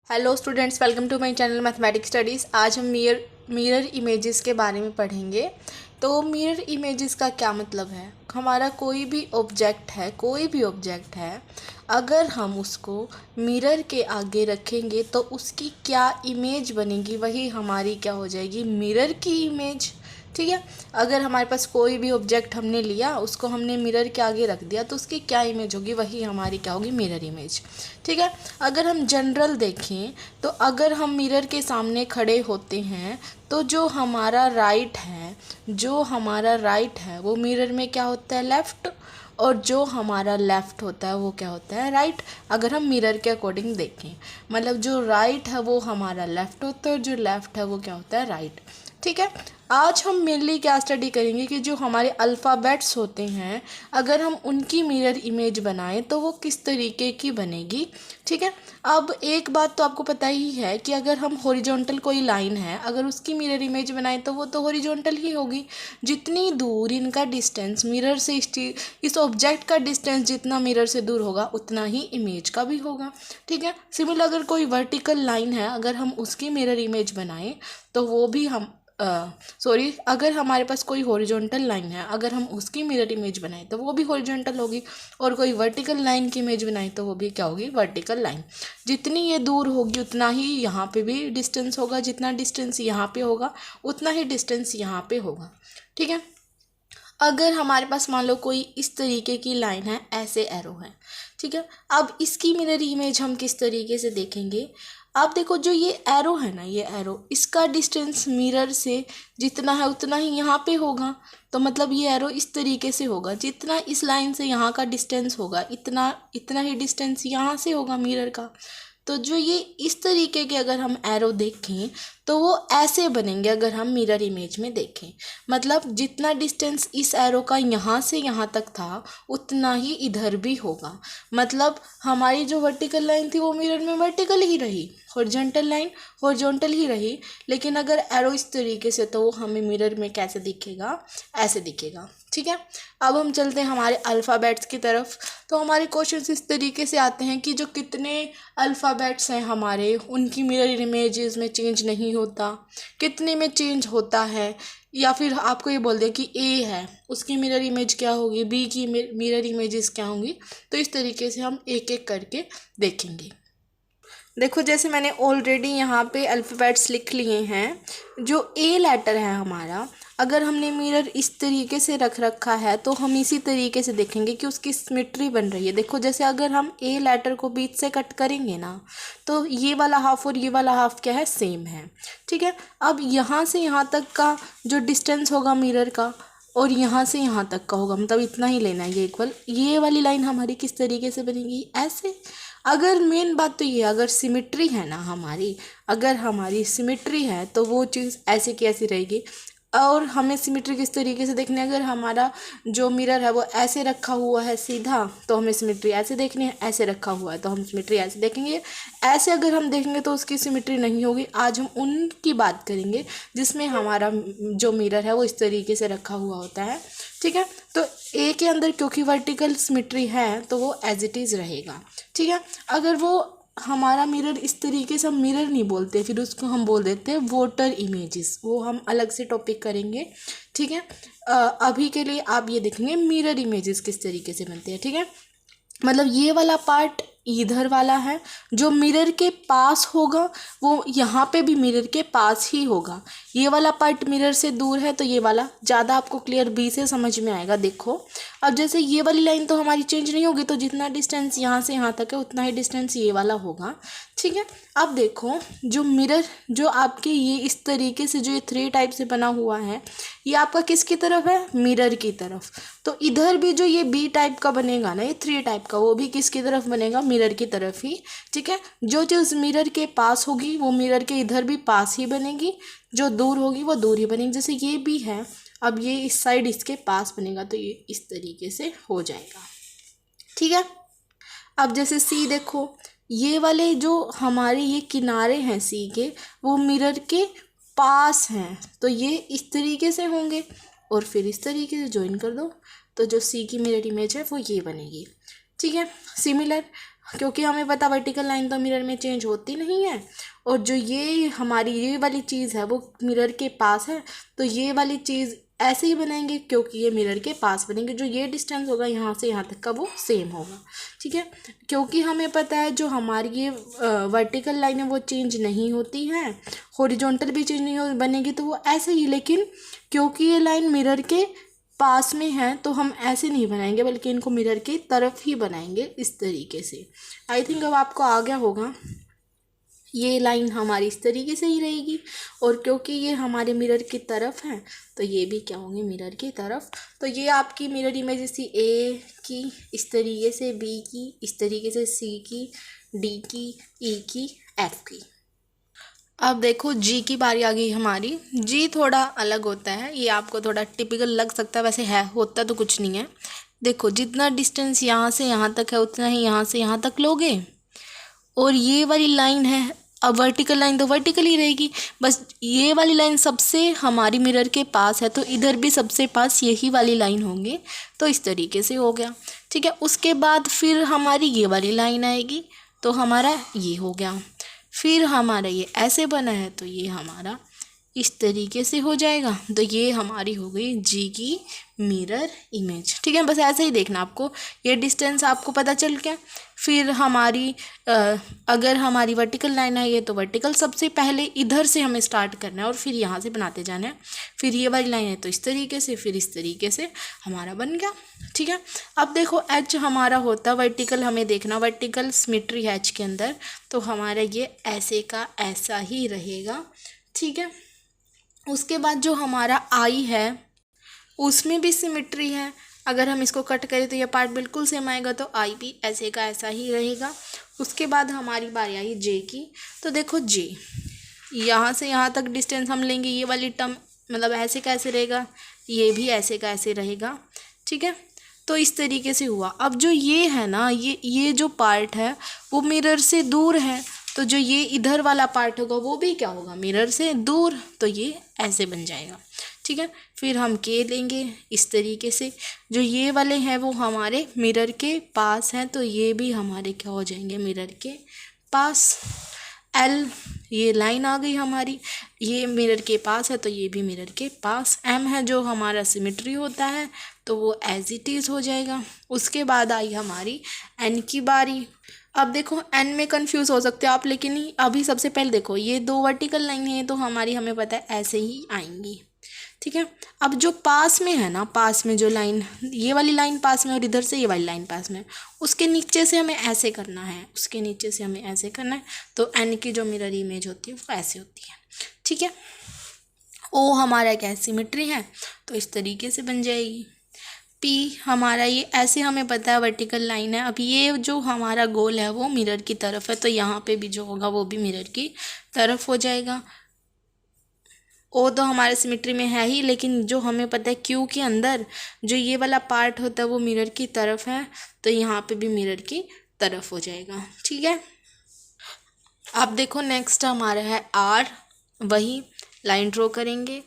Hello students, welcome to my channel mathematics studies. आज हम mirror images के बारे में पढ़ेंगे। तो मिरर इमेजेस का क्या मतलब है? हमारा कोई भी ऑब्जेक्ट है, अगर हम उसको मिरर के आगे रखेंगे तो उसकी क्या इमेज बनेगी, वही हमारी क्या हो जाएगी, मिरर की इमेज। ठीक है। अगर हमारे पास कोई भी ऑब्जेक्ट हमने लिया, उसको हमने मिरर के आगे रख दिया, तो उसकी क्या इमेज होगी, वही हमारी क्या होगी, मिरर इमेज। ठीक है। अगर हम जनरल देखें तो अगर हम मिरर के सामने खड़े होते हैं तो जो हमारा राइट है वो मिरर में क्या होता है, लेफ़्ट, और जो हमारा लेफ़्ट होता है वो क्या होता है, राइट। अगर हम मिरर के अकॉर्डिंग देखें, मतलब जो राइट है वो हमारा लेफ़्ट होता है और जो लेफ़्ट है वो क्या होता है, राइट। ठीक है। आज हम मेनली क्या स्टडी करेंगे कि जो हमारे अल्फ़ाबेट्स होते हैं, अगर हम उनकी मिरर इमेज बनाएं तो वो किस तरीके की बनेगी। ठीक है। अब एक बात तो आपको पता ही है कि अगर हम हॉरिजॉन्टल कोई लाइन है, अगर उसकी मिरर इमेज बनाएं तो वो तो हॉरिजॉन्टल ही होगी। जितनी दूर इनका डिस्टेंस मिरर से इस ऑब्जेक्ट का डिस्टेंस जितना मिरर से दूर होगा उतना ही इमेज का भी होगा। ठीक है। सिमिलर अगर कोई वर्टिकल लाइन है, अगर हम उसकी मिरर इमेज बनाएं तो वो भी अगर हमारे पास कोई हॉरिजॉन्टल लाइन है, अगर हम उसकी मिरर इमेज बनाएं तो वो भी हॉरिजॉन्टल होगी, और कोई वर्टिकल लाइन की इमेज बनाएं तो वो भी क्या होगी, वर्टिकल लाइन। जितनी ये दूर होगी उतना ही यहाँ पे भी डिस्टेंस होगा, जितना डिस्टेंस यहाँ पे होगा उतना ही डिस्टेंस यहाँ पे होगा। ठीक है। अगर हमारे पास मान लो कोई इस तरीके की लाइन है, ऐसे एरो है। ठीक है। अब इसकी मिरर इमेज हम किस तरीके से देखेंगे। आप देखो, जो ये एरो है ना, ये एरो, इसका डिस्टेंस मिरर से जितना है उतना ही यहाँ पे होगा। तो मतलब ये एरो इस तरीके से होगा, जितना इस लाइन से यहाँ का डिस्टेंस होगा इतना इतना ही डिस्टेंस यहाँ से होगा मिरर का। तो जो ये इस तरीके के अगर हम एरो देखें तो वो ऐसे बनेंगे अगर हम मिरर इमेज में देखें। मतलब जितना डिस्टेंस इस एरो का यहाँ से यहाँ तक था उतना ही इधर भी होगा। मतलब हमारी जो वर्टिकल लाइन थी वो मिरर में वर्टिकल ही रही, हॉरिजॉन्टल लाइन हॉरिजॉन्टल ही रही, लेकिन अगर एरो इस तरीके से तो वो हमें मिरर में कैसे दिखेगा, ऐसे दिखेगा। ठीक है। अब हम चलते हैं हमारे अल्फ़ाबेट्स की तरफ। तो हमारे क्वेश्चन इस तरीके से आते हैं कि जो कितने अल्फ़ाबेट्स हैं हमारे, उनकी मिरर इमेजेस में चेंज नहीं होता, कितने में चेंज होता है, या फिर आपको ये बोल दें कि ए है उसकी मिरर इमेज क्या होगी, बी की मिरर इमेजेस क्या होंगी। तो इस तरीके से हम एक एक करके देखेंगे। देखो, जैसे मैंने ऑलरेडी यहाँ पे अल्फ़ाबेट्स लिख लिए हैं। जो ए लेटर है हमारा, अगर हमने मिरर इस तरीके से रख रखा है तो हम इसी तरीके से देखेंगे कि उसकी सिमेट्री बन रही है। देखो, जैसे अगर हम ए लेटर को बीच से कट करेंगे ना, तो ये वाला हाफ और ये वाला हाफ क्या है, सेम है। ठीक है। अब यहाँ से यहाँ तक का जो डिस्टेंस होगा मिरर का, और यहाँ से यहाँ तक का होगा, मतलब इतना ही लेना है, ये इक्वल। ये वाली लाइन हमारी किस तरीके से बनेगी, ऐसे। अगर मेन बात तो ये, अगर सिमेट्री है ना हमारी, अगर हमारी सिमेट्री है तो वो चीज़ ऐसे की ऐसी रहेगी। और हमें सिमेट्री किस तरीके से देखनी है, अगर हमारा जो मिरर है वो ऐसे रखा हुआ है सीधा तो हमें सिमेट्री ऐसे देखनी है, ऐसे रखा हुआ है तो हम सिमेट्री ऐसे देखेंगे। ऐसे अगर हम देखेंगे तो उसकी सिमेट्री नहीं होगी। आज हम उनकी बात करेंगे जिसमें हमारा जो मिरर है वो इस तरीके से रखा हुआ होता है। ठीक है। तो ए के अंदर क्योंकि वर्टिकल सिमेट्री है तो वो एज इट इज़ रहेगा। ठीक है। अगर वो हमारा मिरर इस तरीके से, हम मिरर नहीं बोलते, फिर उसको हम बोल देते हैं वोटर इमेजेस, वो हम अलग से टॉपिक करेंगे। ठीक है। अभी के लिए आप ये देखेंगे मिरर इमेजेस किस तरीके से बनते हैं। ठीक है। मतलब ये वाला पार्ट इधर वाला है, जो मिरर के पास होगा वो यहाँ पे भी मिरर के पास ही होगा। ये वाला पार्ट मिरर से दूर है तो ये वाला ज़्यादा आपको क्लियर बी से समझ में आएगा। देखो, अब जैसे ये वाली लाइन तो हमारी चेंज नहीं होगी, तो जितना डिस्टेंस यहाँ से यहाँ तक है उतना ही डिस्टेंस ये वाला होगा। ठीक है। अब देखो, जो मिरर जो आपके ये इस तरीके से जो ये 3 टाइप से बना हुआ है, ये आपका किसकी तरफ है, मिरर की तरफ। तो इधर भी जो ये बी टाइप का बनेगा ना, ये 3 टाइप का, वो भी किसकी तरफ बनेगा, मिरर की तरफ ही। ठीक है। जो चीज़ मिरर के पास होगी वो मिरर के इधर भी पास ही बनेगी, जो दूर होगी वो दूर ही बनेगी। जैसे ये भी है, अब ये इस साइड इसके पास बनेगा तो ये इस तरीके से हो जाएगा। ठीक है। अब जैसे सी देखो, ये वाले जो हमारे ये किनारे हैं सी के, वो मिरर के पास हैं, तो ये इस तरीके से होंगे, और फिर इस तरीके से ज्वाइन कर दो तो जो सी की मिरर इमेज है वो ये बनेगी। ठीक है। सिमिलर क्योंकि हमें पता वर्टिकल लाइन तो मिरर में चेंज होती नहीं है, और जो ये हमारी ये वाली चीज़ है वो मिरर के पास है, तो ये वाली चीज़ ऐसे ही बनाएंगे क्योंकि ये मिरर के पास बनेंगे। जो ये डिस्टेंस होगा यहाँ से यहाँ तक का वो सेम होगा, ठीक है। क्योंकि हमें पता है जो हमारी ये वर्टिकल लाइन है वो चेंज नहीं होती है, हॉरिजॉन्टल भी चेंज नहीं बनेगी, तो वो ऐसे ही। लेकिन क्योंकि ये लाइन मिरर के पास में है तो हम ऐसे नहीं बनाएंगे, बल्कि इनको मिरर की तरफ ही बनाएंगे इस तरीके से। आई थिंक अब आपको आ गया होगा। ये लाइन हमारी इस तरीके से ही रहेगी, और क्योंकि ये हमारे मिरर की तरफ है तो ये भी क्या होंगे, मिरर की तरफ। तो ये आपकी मिरर इमेज थी ए की इस तरीके से, बी की इस तरीके से, सी की, डी की, ई की, एफ की। अब देखो जी की बारी आ गई हमारी। जी थोड़ा अलग होता है, ये आपको थोड़ा टिपिकल लग सकता है, वैसे है होता तो कुछ नहीं है। देखो जितना डिस्टेंस यहाँ से यहाँ तक है उतना ही यहाँ से यहाँ तक लोगे, और ये वाली लाइन है, अब वर्टिकल लाइन तो वर्टिकल ही रहेगी, बस ये वाली लाइन सबसे हमारी मिरर के पास है तो इधर भी सबसे पास यही वाली लाइन होंगी, तो इस तरीके से हो गया, ठीक है। उसके बाद फिर हमारी ये वाली लाइन आएगी तो हमारा ये हो गया, फिर हमारा ये ऐसे बना है तो ये हमारा इस तरीके से हो जाएगा, तो ये हमारी हो गई जी की मिरर इमेज, ठीक है। बस ऐसे ही देखना आपको, ये डिस्टेंस आपको पता चल गया। फिर हमारी अगर हमारी वर्टिकल लाइन है ये, तो वर्टिकल सबसे पहले इधर से हमें स्टार्ट करना है और फिर यहाँ से बनाते जाना है। फिर ये वाली लाइन है तो इस तरीके से, फिर इस तरीके से हमारा बन गया, ठीक है। अब देखो एच हमारा होता है वर्टिकल, हमें देखना वर्टिकल सिमेट्री है एच के अंदर, तो हमारा ये ऐसे का ऐसा ही रहेगा, ठीक है। उसके बाद जो हमारा आई है उसमें भी सिमेट्री है, अगर हम इसको कट करें तो ये पार्ट बिल्कुल सेम आएगा, तो आई भी ऐसे का ऐसा ही रहेगा। उसके बाद हमारी बारी आई जे की, तो देखो जे यहाँ से यहाँ तक डिस्टेंस हम लेंगे, ये वाली टर्म मतलब ऐसे का ऐसे रहेगा, ये भी ऐसे का ऐसे रहेगा, ठीक है। तो इस तरीके से हुआ। अब जो ये है ना, ये जो पार्ट है वो मिरर से दूर है, तो जो ये इधर वाला पार्ट होगा वो भी क्या होगा, मिरर से दूर, तो ये ऐसे बन जाएगा, ठीक है। फिर हम के लेंगे इस तरीके से, जो ये वाले हैं वो हमारे मिरर के पास हैं, तो ये भी हमारे क्या हो जाएंगे, मिरर के पास। एल ये लाइन आ गई हमारी, ये मिरर के पास है तो ये भी मिरर के पास। एम है जो हमारा सिमेट्री होता है तो वो एज इट इज़ हो जाएगा। उसके बाद आई हमारी एन की बारी। अब देखो एन में कंफ्यूज हो सकते हो आप, लेकिन अभी सबसे पहले देखो ये दो वर्टिकल लाइन है तो हमारी हमें पता है ऐसे ही आएंगी, ठीक है। अब जो पास में है ना, पास में जो लाइन, ये वाली लाइन पास में और इधर से ये वाली लाइन पास में, उसके नीचे से हमें ऐसे करना है, उसके नीचे से हमें ऐसे करना है, तो एन की जो मिरर इमेज होती है वो ऐसे होती है, ठीक है। ओ हमारा क्या सिमेट्री है तो इस तरीके से बन जाएगी। पी हमारा ये ऐसे हमें पता है वर्टिकल लाइन है, अब ये जो हमारा गोल है वो मिरर की तरफ है, तो यहाँ पे भी जो होगा वो भी मिरर की तरफ हो जाएगा। ओ तो हमारे सिमेट्री में है ही, लेकिन जो हमें पता है क्यू के अंदर जो ये वाला पार्ट होता है वो मिरर की तरफ है, तो यहाँ पे भी मिरर की तरफ हो जाएगा, ठीक है। अब देखो नेक्स्ट हमारा है आर, वही लाइन ड्रॉ करेंगे,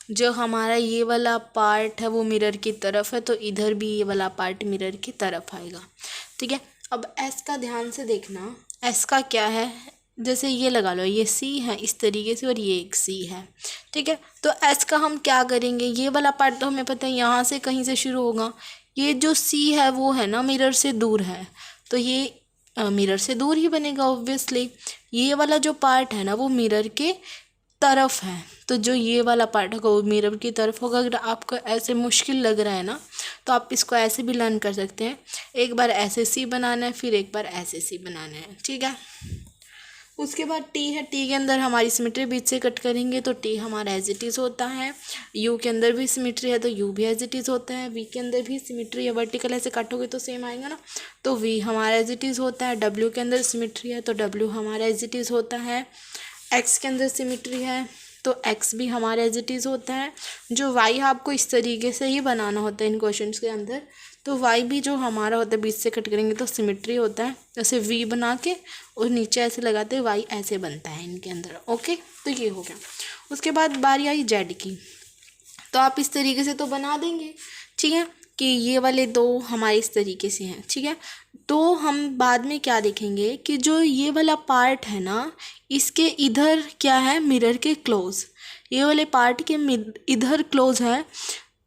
जो हमारा ये वाला पार्ट है वो मिरर की तरफ है, तो इधर भी ये वाला पार्ट मिरर की तरफ आएगा, ठीक है। अब एस का ध्यान से देखना, एस का क्या है, जैसे ये लगा लो ये सी है इस तरीके से और ये एक सी है, ठीक है। तो एस का हम क्या करेंगे, ये वाला पार्ट तो हमें पता है यहाँ से कहीं से शुरू होगा, ये जो सी है वो है ना मिरर से दूर है, तो ये मिरर से दूर ही बनेगा ऑब्वियसली। ये वाला जो पार्ट है ना वो मिरर के तरफ है, तो जो ये वाला पार्ट होगा वो मिरर की तरफ होगा। अगर आपको ऐसे मुश्किल लग रहा है ना तो आप इसको ऐसे भी लर्न कर सकते हैं, एक बार ऐसे सी बनाना है फिर एक बार ऐसे सी बनाना है, ठीक है। उसके बाद टी है, टी के अंदर हमारी सिमेट्री बीच से कट करेंगे तो टी हमारा एज इट इज़ होता है। यू के अंदर भी सिमेट्री है तो यू भी एज इट इज़ होता है। वी के अंदर भी सिमेट्री है, वर्टिकल ऐसे कटोगे तो सेम आएगा ना, तो वी हमारा एज इट इज़ होता है। डब्ल्यू के अंदर सिमेट्री है तो डब्ल्यू हमारा एज इट इज़ होता है। एक्स के अंदर सिमेट्री है तो एक्स भी हमारा एज इट इज़ होता है। जो वाई आपको इस तरीके से ही बनाना होता है इन क्वेश्चंस के अंदर, तो वाई भी जो हमारा होता है बीच से कट करेंगे तो सिमेट्री होता है, जैसे वी बना के और नीचे ऐसे लगाते हैं वाई ऐसे बनता है इनके अंदर, ओके। तो ये हो गया। उसके बाद बारी आई जेड की, तो आप इस तरीके से तो बना देंगे, ठीक है। कि ये वाले दो हमारे इस तरीके से हैं, ठीक है। तो हम बाद में क्या देखेंगे कि जो ये वाला पार्ट है ना, इसके इधर क्या है, मिरर के क्लोज, ये वाले पार्ट के इधर क्लोज है।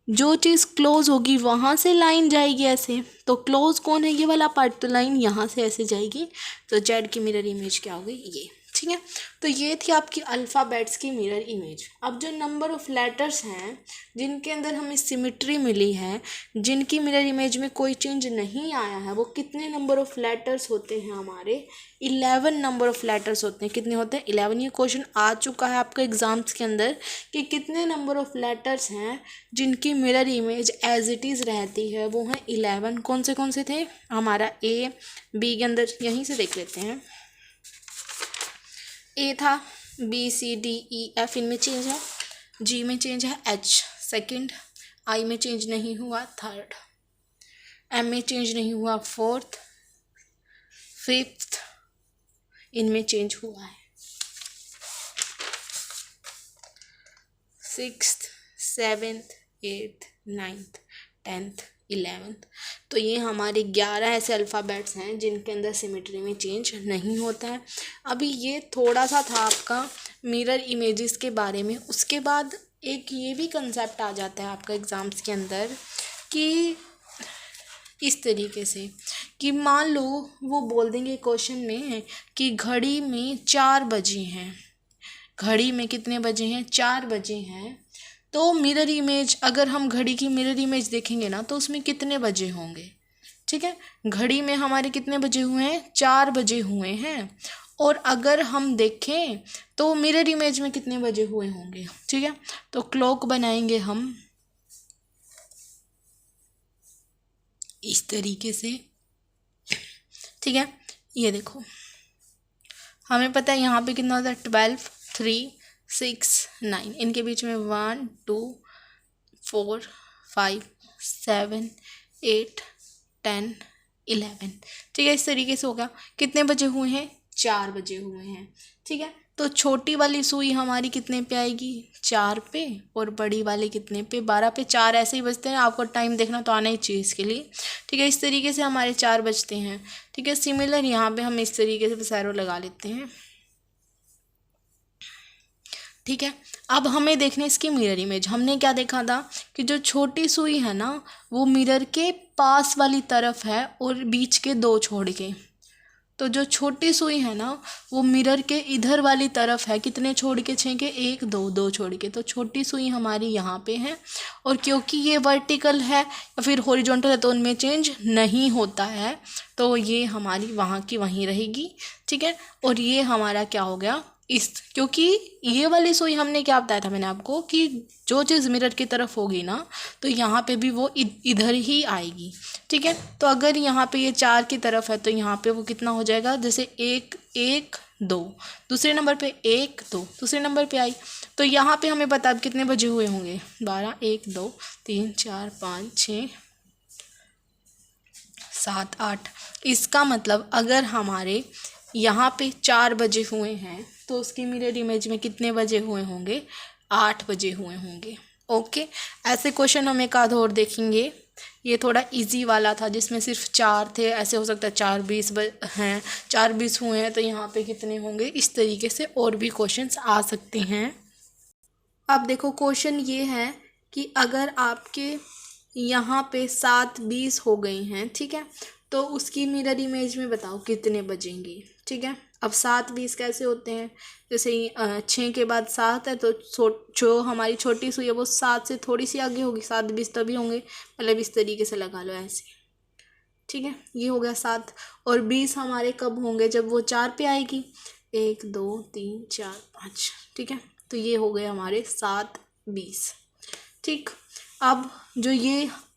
जो चीज़ क्लोज होगी वहाँ से लाइन जाएगी ऐसे, तो क्लोज कौन है, ये वाला पार्ट, तो लाइन यहाँ से ऐसे जाएगी। तो जेड की मिरर इमेज क्या हो गई, ये, ठीक है। तो ये थी आपकी अल्फ़ाबेट्स की मिरर इमेज। अब जो नंबर ऑफ़ लेटर्स हैं जिनके अंदर हमें सिमिट्री मिली है, जिनकी मिरर इमेज में कोई चेंज नहीं आया है, वो कितने नंबर ऑफ़ लेटर्स होते हैं हमारे, 11 नंबर ऑफ़ लेटर्स होते हैं। कितने होते हैं, 11। ये क्वेश्चन आ चुका है आपके एग्जाम्स के अंदर कि कितने नंबर ऑफ़ लेटर्स हैं जिनकी mirror image as it is रहती है, वो हैं 11। कौन से थे हमारा, ए बी के अंदर, यहीं से देख लेते हैं। ए था, B C D E F इनमें चेंज है, जी में चेंज है, एच सेकंड, आई में चेंज नहीं हुआ, थर्ड, एम में चेंज नहीं हुआ, फोर्थ, फिफ्थ इनमें चेंज हुआ है, sixth, seventh, eighth, ninth, tenth, 11th। तो ये हमारे 11 ऐसे अल्फ़ाबेट्स हैं जिनके अंदर सिमेट्री में चेंज नहीं होता है। अभी ये थोड़ा सा था आपका मिरर इमेजेस के बारे में। उसके बाद एक ये भी कंसेप्ट आ जाता है आपका एग्ज़ाम्स के अंदर कि इस तरीके से कि मान लो वो बोल देंगे क्वेश्चन में कि घड़ी में 4 बजे हैं, घड़ी में कितने बजे हैं, 4 बजे हैं। तो मिरर इमेज, अगर हम घड़ी की मिरर इमेज देखेंगे ना, तो उसमें कितने बजे होंगे, ठीक है। घड़ी में हमारे कितने बजे हुए हैं, 4 बजे हुए हैं। और अगर हम देखें तो मिरर इमेज में कितने बजे हुए होंगे, ठीक है। तो क्लॉक बनाएंगे हम इस तरीके से, ठीक है। ये देखो, हमें पता है यहाँ पे कितना होता है, 12, 3, 6, 9, इनके बीच में 1, 2, 4, 5, 7, 8, 10, 11, ठीक है। इस तरीके से होगा। कितने बजे हुए हैं, 4 बजे हुए हैं, ठीक है। तो छोटी वाली सुई हमारी कितने पे आएगी, 4 पे, और बड़ी वाली कितने पे, 12 पे। 4 ऐसे ही बजते हैं, आपको टाइम देखना तो आना ही चाहिए इसके लिए, ठीक है। इस तरीके से हमारे 4 बजते हैं, ठीक है। सिमिलर यहाँ पे हम इस तरीके से सैरो लगा लेते हैं, ठीक है। अब हमें देखने इसकी मिरर इमेज। हमने क्या देखा था कि जो छोटी सुई है ना, वो मिरर के पास वाली तरफ है और बीच के 2 छोड़ के। तो जो छोटी सुई है ना, वो मिरर के इधर वाली तरफ है, कितने छोड़ के, 6 के, 1, 2, 2 छोड़ के। तो छोटी सुई हमारी यहाँ पे है, और क्योंकि ये वर्टिकल है या फिर हॉरिजॉन्टल है तो उनमें चेंज नहीं होता है, तो ये हमारी वहाँ की वहीं रहेगी, ठीक है। और ये हमारा क्या हो गया, क्योंकि ये वाली सुई हमने क्या बताया था मैंने आपको कि जो चीज़ मिरर की तरफ होगी ना, तो यहाँ पे भी वो इधर ही आएगी, ठीक है। तो अगर यहाँ पे ये 4 की तरफ है तो यहाँ पे वो कितना हो जाएगा, जैसे 1, 1, 2, दूसरे नंबर पे 1, 2, दूसरे नंबर पे आई। तो यहाँ पे हमें पता अब कितने बजे हुए होंगे, 12, 1, 2, 3, 4, 5, 6, 7, 8। इसका मतलब अगर हमारे यहाँ पे 4 बजे हुए हैं तो उसकी मिरर इमेज में कितने बजे हुए होंगे, 8 बजे हुए होंगे, ओके। ऐसे क्वेश्चन हम एक आध और देखेंगे। ये थोड़ा इजी वाला था जिसमें सिर्फ 4 थे, ऐसे हो सकता है 4, 20 हैं, 4, 20 हुए हैं तो यहाँ पे कितने होंगे। इस तरीके से और भी क्वेश्चंस आ सकते हैं। अब देखो क्वेश्चन ये है कि अगर आपके यहाँ पे 7, 20 हो गई हैं, ठीक है, तो उसकी मिरर इमेज में बताओ कितने बजेंगे, ठीक है। अब 7, 20 कैसे होते हैं, जैसे 6 के बाद 7 है तो जो हमारी छोटी सुई है वो 7 से थोड़ी सी आगे होगी, 7, 20 तभी होंगे, मतलब इस तरीके से लगा लो ऐसे, ठीक है। ये हो गया 7। और 20 हमारे कब होंगे, जब वो 4 पे आएगी, 1, 2, 3, 4, 5, ठीक है। तो ये हो गए हमारे 7, 20, ठीक।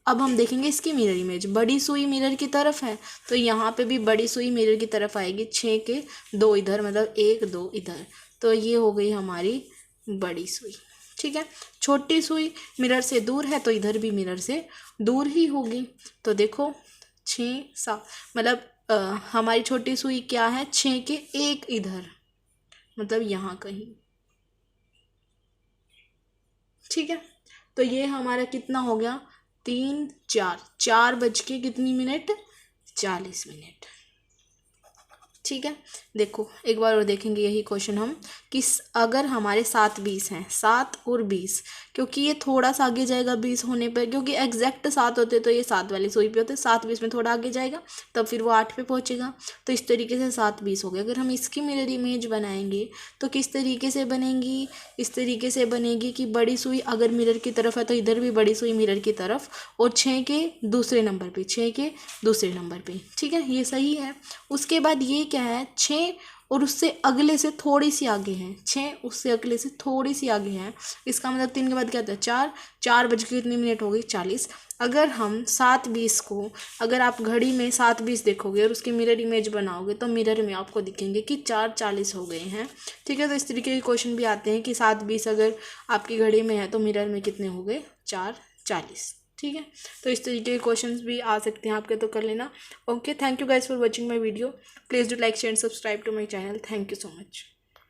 अब हम देखेंगे इसकी मिरर इमेज। बड़ी सुई मिरर की तरफ है तो यहाँ पे भी बड़ी सुई मिरर की तरफ आएगी, 6 के 2 इधर, मतलब 1, 2 इधर। तो ये हो गई हमारी बड़ी सुई, ठीक है। छोटी सुई मिरर से दूर है तो इधर भी मिरर से दूर ही होगी। तो देखो 6, 7, मतलब हमारी छोटी सुई क्या है, 6 के 1 इधर, मतलब यहाँ कहीं, ठीक है। तो ये हमारा कितना हो गया, 3 4, 4 बज के कितनी मिनट, 40 मिनट। ठीक है, देखो एक बार और देखेंगे यही क्वेश्चन हम कि अगर हमारे 7:20 हैं, 7 और 20, क्योंकि ये थोड़ा सा आगे जाएगा 20 होने पर, क्योंकि एग्जैक्ट 7 होते तो ये 7 वाली सुई पे होते, 7:20 में थोड़ा आगे जाएगा तब फिर वो 8 पे पहुंचेगा। तो इस तरीके से 7:20 हो गया। अगर हम इसकी मिरर इमेज बनाएंगे तो किस तरीके से बनेगी, इस तरीके से बनेगी कि बड़ी सुई अगर मिरर की तरफ है तो इधर भी बड़ी सुई मिरर की तरफ, और 6 के दूसरे नंबर पे, 6 के दूसरे नंबर पे। ठीक है, ये सही है। उसके बाद ये क्या है, 6 और उससे अगले से थोड़ी सी आगे है, 6 उससे अगले से थोड़ी सी आगे है। इसका मतलब 3 के बाद क्या होता है, 4, 4 बज के कितनी मिनट हो गई, 40। अगर हम 7:20 को, अगर आप घड़ी में 7:20 देखोगे और उसकी मिरर इमेज बनाओगे तो मिरर में आपको दिखेंगे कि 4:40 हो गए हैं। ठीक है, तो इस तरीके के क्वेश्चन भी आते हैं कि 7:20 अगर आपकी घड़ी में है तो मिरर में कितने हो गए, 4:40। ठीक है, तो इस तरीके के क्वेश्चंस भी आ सकते हैं आपके, तो कर लेना। Okay, thank you guys for watching my video. Please do like share and subscribe to my channel. Thank you so much.